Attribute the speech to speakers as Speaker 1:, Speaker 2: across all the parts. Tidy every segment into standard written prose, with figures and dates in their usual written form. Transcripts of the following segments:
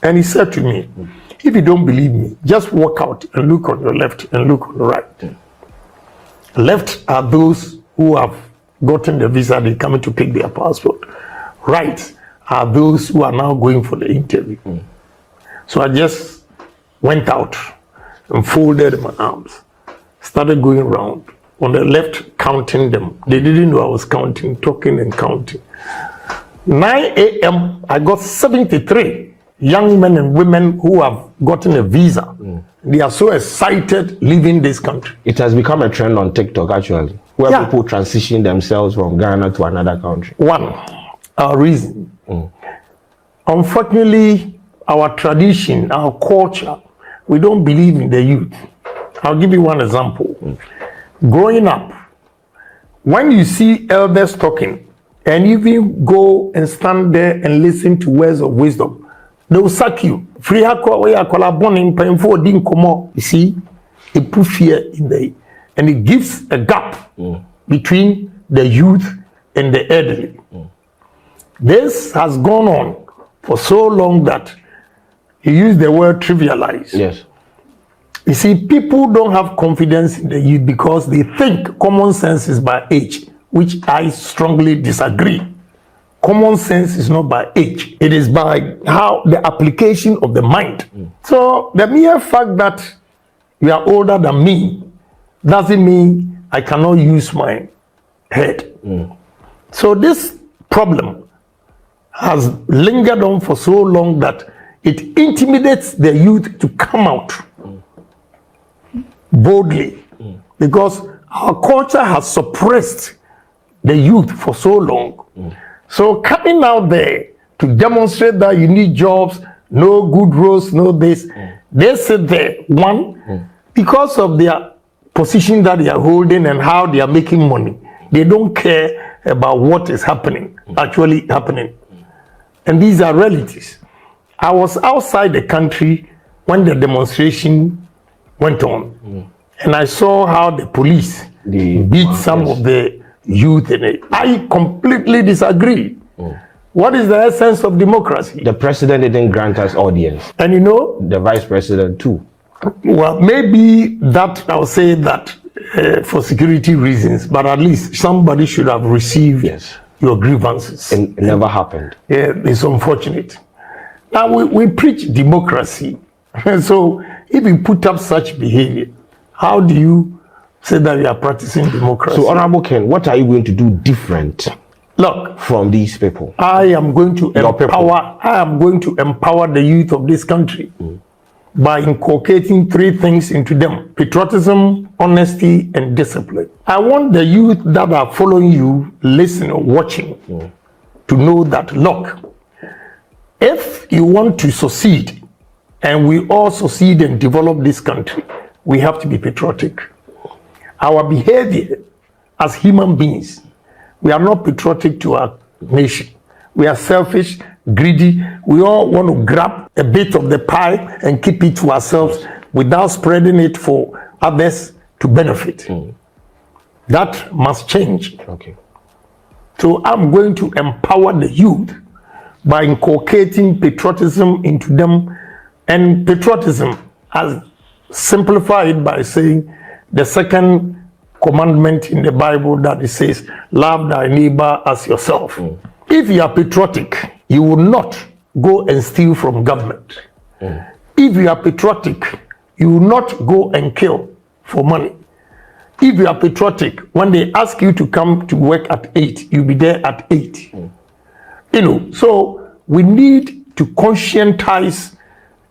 Speaker 1: And he said to me, if you don't believe me, just walk out and look on your left and look on the right. Left are those who have gotten the visa, they coming to pick their passport. Right are those who are now going for the interview. So I just went out and folded my arms, started going around. On the left, counting them. They didn't know I was counting, talking and counting. 9 a.m., I got 73 young men and women who have gotten a visa. They are so excited leaving this country.
Speaker 2: It has become a trend on TikTok, actually, where people transition themselves from Ghana to another country.
Speaker 1: One, our reason. Unfortunately, our tradition, our culture, we don't believe in the youth. I'll give you one example. Growing up, when you see elders talking, and even go and stand there and listen to words of wisdom, they will sack you. You see, it puts fear in the, and it gives a gap between the youth and the elderly. This has gone on for so long that you use the word trivialize.
Speaker 2: Yes.
Speaker 1: You see, people don't have confidence in the youth because they think common sense is by age, which I strongly disagree. Common sense is not by age. It is by how the application of the mind. So the mere fact that you are older than me doesn't mean I cannot use my head. So this problem has lingered on for so long that it intimidates the youth to come out boldly, because our culture has suppressed the youth for so long. So coming out there to demonstrate that you need jobs, no good roads, no this, they sit there, one, because of their position that they are holding and how they are making money. They don't care about what is happening, actually happening. And these are realities. I was outside the country when the demonstration went on, and I saw how the police beat some of the youth in it. I completely disagree. What is the essence of democracy?
Speaker 2: The president didn't grant us audience.
Speaker 1: And you know,
Speaker 2: the vice president too.
Speaker 1: Well, maybe that, I'll say that for security reasons, but at least somebody should have received your grievances.
Speaker 2: And it never happened.
Speaker 1: Yeah, it's unfortunate. Now we preach democracy. So if you put up such behavior, how do you say that you are practicing democracy?
Speaker 2: So Honorable Ken, what are you going to do different?
Speaker 1: Look,
Speaker 2: from these people?
Speaker 1: I am going to empower the youth of this country by inculcating 3 things into them: patriotism, honesty, and discipline. I want the youth that are following you, listening or watching, to know that, look, if you want to succeed, and we all succeed and develop this country, we have to be patriotic. Our behavior as human beings, we are not patriotic to our nation. We are selfish, greedy. We all want to grab a bit of the pie and keep it to ourselves without spreading it for others to benefit. That must change.
Speaker 2: Okay.
Speaker 1: So I'm going to empower the youth by inculcating patriotism into them. And patriotism, as simplified by saying the second commandment in the Bible that it says, love thy neighbor as yourself. If you are patriotic, you will not go and steal from government. If you are patriotic, you will not go and kill for money. If you are patriotic, when they ask you to come to work at 8, you'll be there at 8. You know, so we need to conscientize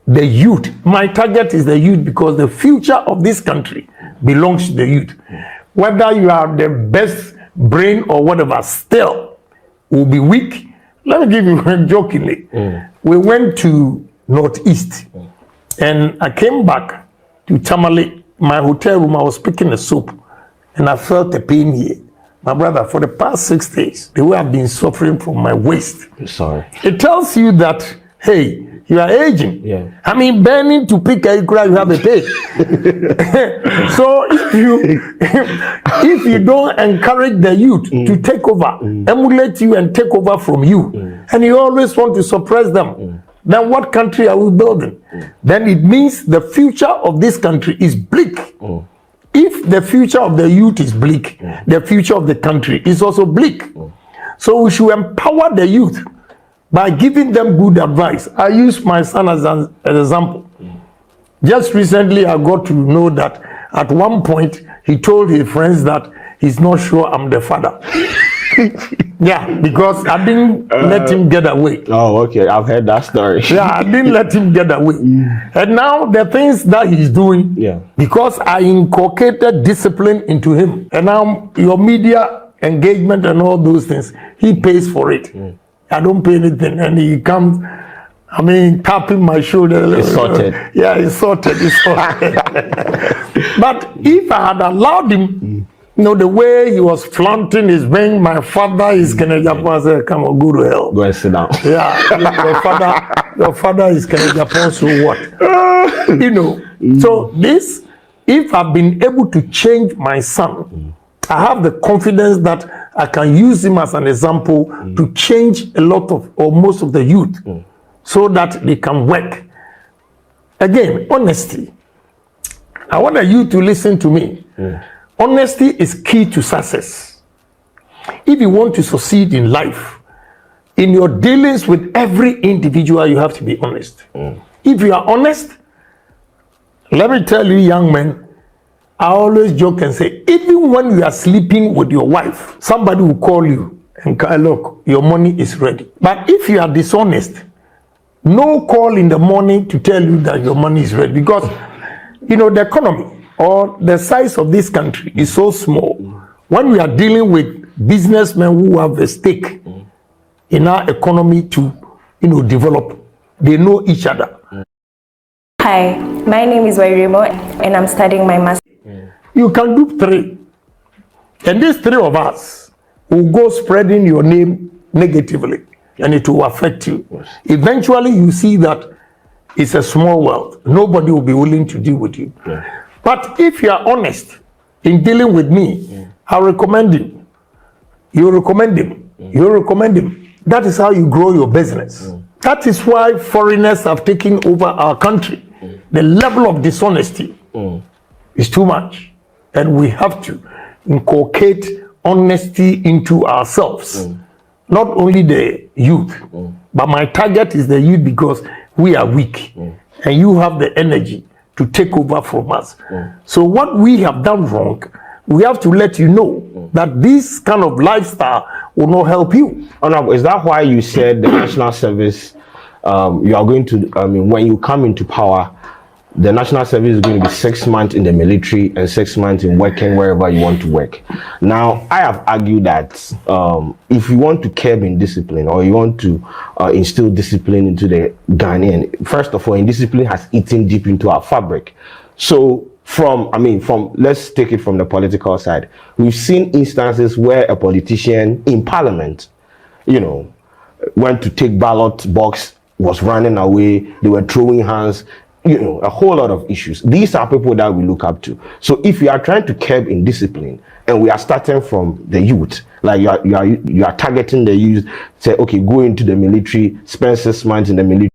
Speaker 1: the youth. My target is the youth because the future of this country belongs to the youth. Whether you are the best brain or whatever, still will be weak. Let me give you jokingly. We went to Northeast and I came back to Tamale, my hotel room. I was picking a soap and I felt the pain here. My brother, for the past 6 days, the way I've been suffering from my waist.
Speaker 2: Sorry.
Speaker 1: It tells you that, hey, you are aging.
Speaker 2: Yeah.
Speaker 1: I mean, burning to pick a cry, you have a pay. So if you don't encourage the youth to take over, emulate you and take over from you, and you always want to suppress them, then what country are we building? Then it means the future of this country is bleak. If the future of the youth is bleak, the future of the country is also bleak. So we should empower the youth by giving them good advice. I use my son as an example. Just recently, I got to know that at one point, he told his friends that he's not sure I'm the father. Yeah, because I didn't let him get away.
Speaker 2: Oh, okay. I've heard that story.
Speaker 1: Yeah, I didn't let him get away. And now the things that he's doing, because I inculcated discipline into him. And now your media engagement and all those things, he pays for it. I don't pay anything. And he comes, I mean, tapping my shoulder.
Speaker 2: It's sorted.
Speaker 1: Yeah, it's sorted. It's sorted. But if I had allowed him, you know, the way he was flaunting his ring, my father is Agyapong. I said, come on, go to hell.
Speaker 2: Go and sit down.
Speaker 1: Yeah, your father is Agyapong, so what? You know, so this, if I've been able to change my son, I have the confidence that I can use him as an example to change a lot of, or most of the youth, so that they can work. Again, honesty. I want you to listen to me. Honesty is key to success. If you want to succeed in life, in your dealings with every individual, you have to be honest. If you are honest, let me tell you, young men, I always joke and say, even when you are sleeping with your wife, somebody will call you and say, look, your money is ready. But if you are dishonest, no call in the morning to tell you that your money is ready, because you know the economy or the size of this country is so small. When we are dealing with businessmen who have a stake in our economy to, you know, develop, they know each other.
Speaker 3: Hi, my name is Wairimo and I'm studying my master's.
Speaker 1: You can do 3, and these 3 of us will go spreading your name negatively, and it will affect you. Eventually, you see that it's a small world. Nobody will be willing to deal with you. But if you are honest in dealing with me, I recommend him. You recommend him. You recommend him. That is how you grow your business. That is why foreigners have taken over our country. The level of dishonesty is too much. And we have to inculcate honesty into ourselves. Not only the youth, but my target is the youth because we are weak. And you have the energy to take over from us. So what we have done wrong, we have to let you know that this kind of lifestyle will not help you.
Speaker 2: Honorable, is that why you said the national service, you are going to, I mean, when you come into power, the national service is going to be 6 months in the military and 6 months in working wherever you want to work. Now, I have argued that if you want to curb indiscipline or you want to instill discipline into the Ghanaian, first of all, indiscipline has eaten deep into our fabric. So let's take it from the political side. We've seen instances where a politician in parliament, you know, went to take ballot box, was running away, they were throwing hands, you know, a whole lot of issues. These are people that we look up to. So if you are trying to curb indiscipline and we are starting from the youth, like you are targeting the youth, say, okay, go into the military, spend 6 months in the military,